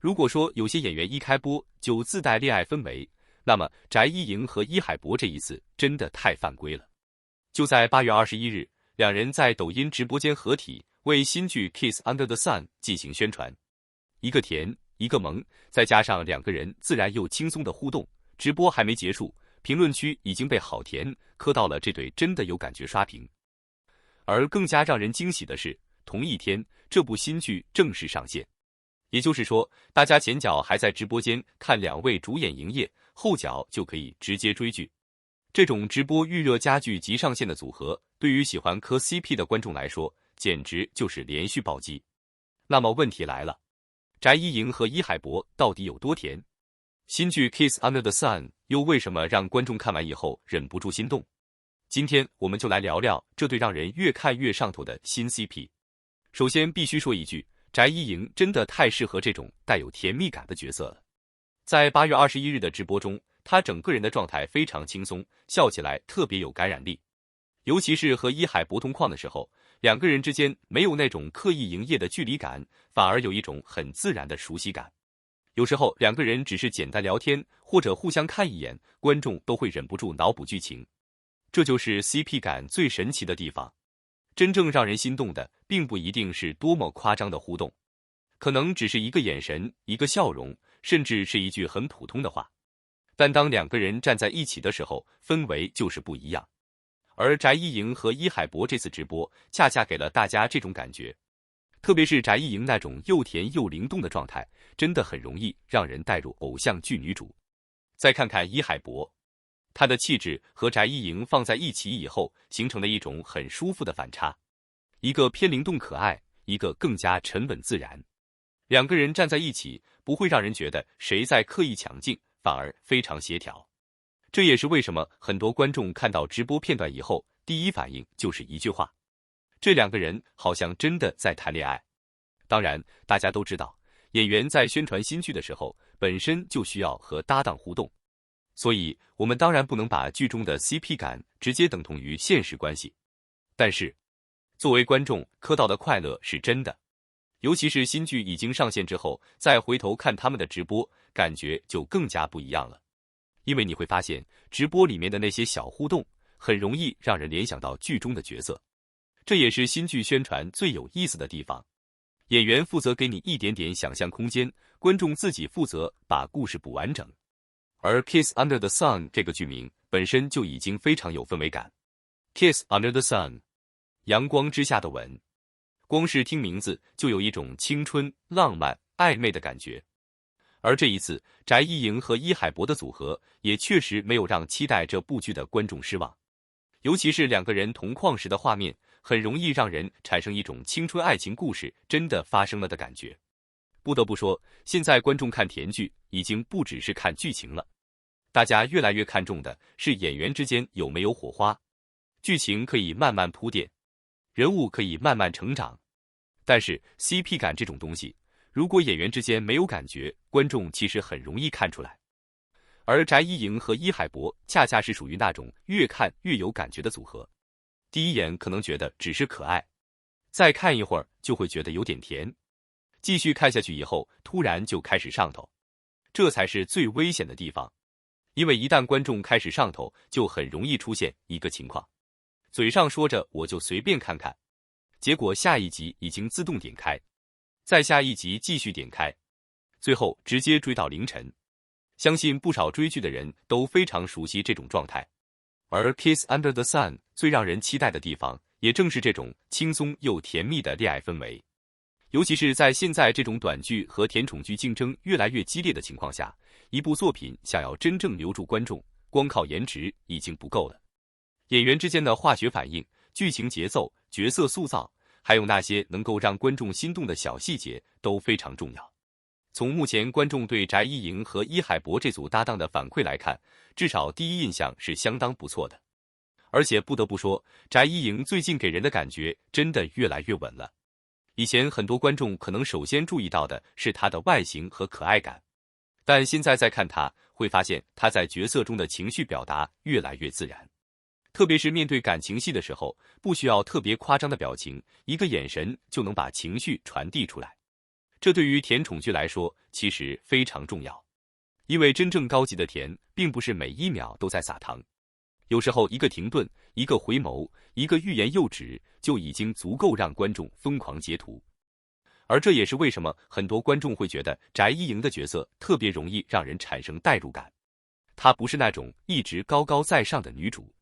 如果说有些演员一开播就自带恋爱氛围，那么翟一莹和伊海博这一次真的太犯规了。就在8月21日，两人在抖音直播间合体，为新剧《Kiss Under the Sun》进行宣传。一个甜，一个萌，再加上两个人自然又轻松的互动，直播还没结束，评论区已经被好甜磕到了这对真的有感觉刷屏。而更加让人惊喜的是，同一天这部新剧正式上线。也就是说，大家前脚还在直播间看两位主演营业，后脚就可以直接追剧。这种直播预热加剧即上线的组合，对于喜欢磕 CP 的观众来说，简直就是连续暴击。那么问题来了，翟一莹和伊海博到底有多甜？新剧《Kiss Under the Sun》又为什么让观众看完以后忍不住心动？今天我们就来聊聊这对让人越看越上头的新 CP。首先必须说一句，翟一莹真的太适合这种带有甜蜜感的角色了。在8月21日的直播中，她整个人的状态非常轻松，笑起来特别有感染力。尤其是和伊海博同框的时候，两个人之间没有那种刻意营业的距离感，反而有一种很自然的熟悉感。有时候两个人只是简单聊天，或者互相看一眼，观众都会忍不住脑补剧情。这就是 CP 感最神奇的地方。真正让人心动的，并不一定是多么夸张的互动，可能只是一个眼神，一个笑容，甚至是一句很普通的话。但当两个人站在一起的时候，氛围就是不一样。而翟一莹和伊海博这次直播，恰恰给了大家这种感觉。特别是翟一莹那种又甜又灵动的状态，真的很容易让人带入偶像剧女主。再看看伊海博，她的气质和翟一莹放在一起以后，形成了一种很舒服的反差，一个偏灵动可爱，一个更加沉稳自然。两个人站在一起，不会让人觉得谁在刻意抢镜，反而非常协调。这也是为什么很多观众看到直播片段以后，第一反应就是一句话：这两个人好像真的在谈恋爱。当然，大家都知道，演员在宣传新剧的时候，本身就需要和搭档互动，所以我们当然不能把剧中的 CP 感直接等同于现实关系。但是，作为观众，磕到的快乐是真的。尤其是新剧已经上线之后，再回头看他们的直播，感觉就更加不一样了。因为你会发现，直播里面的那些小互动，很容易让人联想到剧中的角色。这也是新剧宣传最有意思的地方。演员负责给你一点点想象空间，观众自己负责把故事补完整。而 Kiss Under the Sun 这个剧名本身就已经非常有氛围感。Kiss Under the Sun， 阳光之下的吻。光是听名字就有一种青春、浪漫、暧昧的感觉。而这一次，翟一莹和伊海博的组合也确实没有让期待这部剧的观众失望。尤其是两个人同框时的画面，很容易让人产生一种青春爱情故事真的发生了的感觉。不得不说，现在观众看甜剧已经不只是看剧情了，大家越来越看重的是演员之间有没有火花。剧情可以慢慢铺垫，人物可以慢慢成长，但是 CP 感这种东西，如果演员之间没有感觉，观众其实很容易看出来。而翟一莹和伊海博恰恰是属于那种越看越有感觉的组合。第一眼可能觉得只是可爱，再看一会儿就会觉得有点甜，继续看下去以后，突然就开始上头。这才是最危险的地方，因为一旦观众开始上头，就很容易出现一个情况：嘴上说着我就随便看看，结果下一集已经自动点开，再下一集继续点开，最后直接追到凌晨。相信不少追剧的人都非常熟悉这种状态。而 Kiss Under the Sun 最让人期待的地方，也正是这种轻松又甜蜜的恋爱氛围。尤其是在现在这种短剧和甜宠剧竞争越来越激烈的情况下，一部作品想要真正留住观众，光靠颜值已经不够了。演员之间的化学反应、剧情节奏、角色塑造，还有那些能够让观众心动的小细节都非常重要。从目前观众对翟一莹和伊海博这组搭档的反馈来看，至少第一印象是相当不错的。而且不得不说，翟一莹最近给人的感觉真的越来越稳了。以前很多观众可能首先注意到的是她的外形和可爱感，但现在再看她，会发现她在角色中的情绪表达越来越自然。特别是面对感情戏的时候，不需要特别夸张的表情，一个眼神就能把情绪传递出来。这对于甜宠剧来说其实非常重要，因为真正高级的甜并不是每一秒都在撒糖，有时候一个停顿，一个回眸，一个欲言又止，就已经足够让观众疯狂截图。而这也是为什么很多观众会觉得翟一莹的角色特别容易让人产生代入感。她不是那种一直高高在上的女主，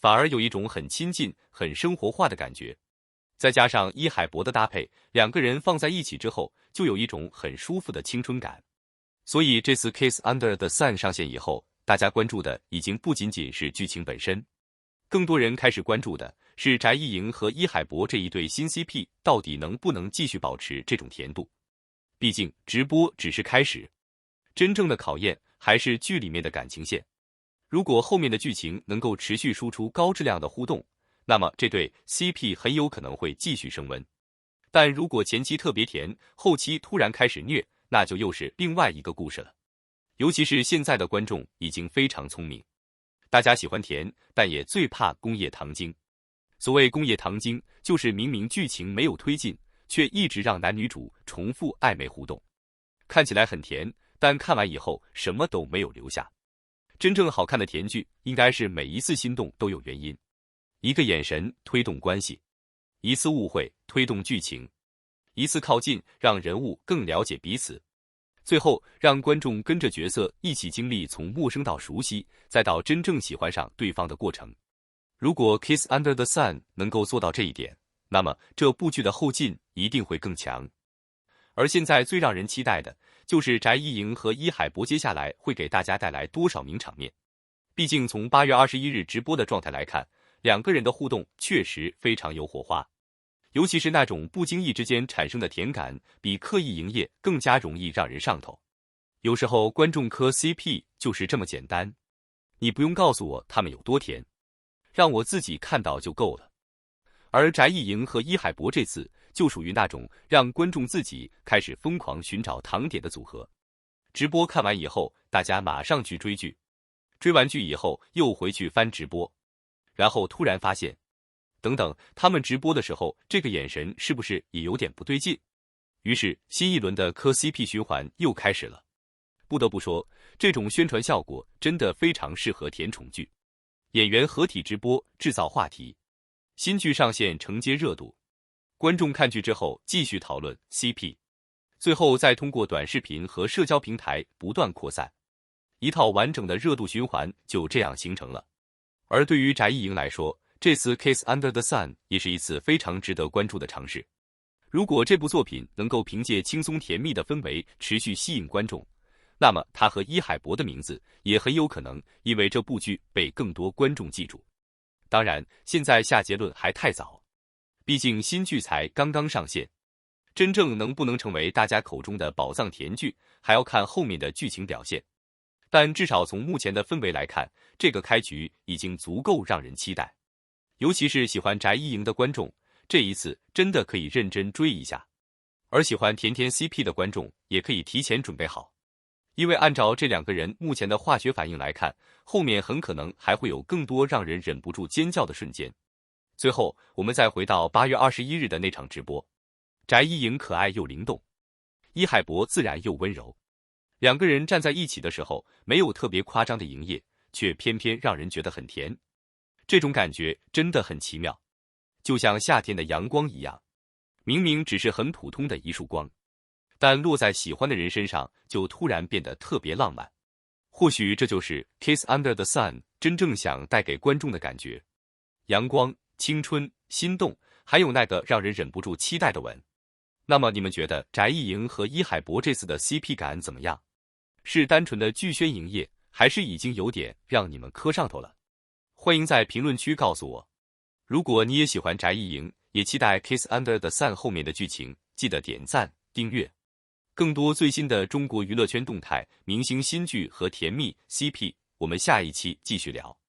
反而有一种很亲近、很生活化的感觉。再加上伊海博的搭配，两个人放在一起之后，就有一种很舒服的青春感。所以这次《Kiss Under the Sun》上线以后，大家关注的已经不仅仅是剧情本身，更多人开始关注的是翟一莹和伊海博这一对新 CP 到底能不能继续保持这种甜度。毕竟直播只是开始，真正的考验还是剧里面的感情线。如果后面的剧情能够持续输出高质量的互动，那么这对 CP 很有可能会继续升温。但如果前期特别甜，后期突然开始虐，那就又是另外一个故事了。尤其是现在的观众已经非常聪明，大家喜欢甜，但也最怕工业糖精。所谓工业糖精，就是明明剧情没有推进，却一直让男女主重复暧昧互动，看起来很甜，但看完以后什么都没有留下。真正好看的甜剧，应该是每一次心动都有原因，一个眼神推动关系，一次误会推动剧情，一次靠近让人物更了解彼此，最后让观众跟着角色一起经历从陌生到熟悉，再到真正喜欢上对方的过程。如果 Kiss Under the Sun 能够做到这一点，那么这部剧的后劲一定会更强。而现在最让人期待的就是翟一莹和伊海博接下来会给大家带来多少名场面。毕竟从8月21日直播的状态来看，两个人的互动确实非常有火花，尤其是那种不经意之间产生的甜感，比刻意营业更加容易让人上头。有时候观众磕 CP 就是这么简单，你不用告诉我他们有多甜，让我自己看到就够了。而翟一莹和伊海博这次就属于那种让观众自己开始疯狂寻找糖点的组合。直播看完以后，大家马上去追剧，追完剧以后又回去翻直播，然后突然发现，等等，他们直播的时候这个眼神是不是也有点不对劲？于是新一轮的磕 CP 循环又开始了。不得不说，这种宣传效果真的非常适合甜宠剧。演员合体直播制造话题，新剧上线承接热度，观众看剧之后继续讨论 CP， 最后再通过短视频和社交平台不断扩散，一套完整的热度循环就这样形成了。而对于翟一莹来说，这次 Kiss Under the Sun 也是一次非常值得关注的尝试。如果这部作品能够凭借轻松甜蜜的氛围持续吸引观众，那么他和伊海博的名字也很有可能因为这部剧被更多观众记住。当然，现在下结论还太早，毕竟新剧才刚刚上线，真正能不能成为大家口中的宝藏甜剧，还要看后面的剧情表现。但至少从目前的氛围来看，这个开局已经足够让人期待。尤其是喜欢翟一莹的观众，这一次真的可以认真追一下。而喜欢甜甜 CP 的观众也可以提前准备好。因为按照这两个人目前的化学反应来看，后面很可能还会有更多让人忍不住尖叫的瞬间。最后，我们再回到8月21日的那场直播，翟一莹可爱又灵动，伊海博自然又温柔。两个人站在一起的时候，没有特别夸张的营业，却偏偏让人觉得很甜。这种感觉真的很奇妙，就像夏天的阳光一样，明明只是很普通的一束光，但落在喜欢的人身上就突然变得特别浪漫。或许这就是《Kiss Under the Sun》真正想带给观众的感觉：阳光、青春、心动，还有那个让人忍不住期待的吻。那么你们觉得翟一莹和伊海博这次的 CP 感怎么样？是单纯的剧宣营业，还是已经有点让你们磕上头了？欢迎在评论区告诉我。如果你也喜欢翟一莹，也期待《Kiss Under the Sun》后面的剧情，记得点赞、订阅。更多最新的中国娱乐圈动态、明星新剧和甜蜜 CP， 我们下一期继续聊。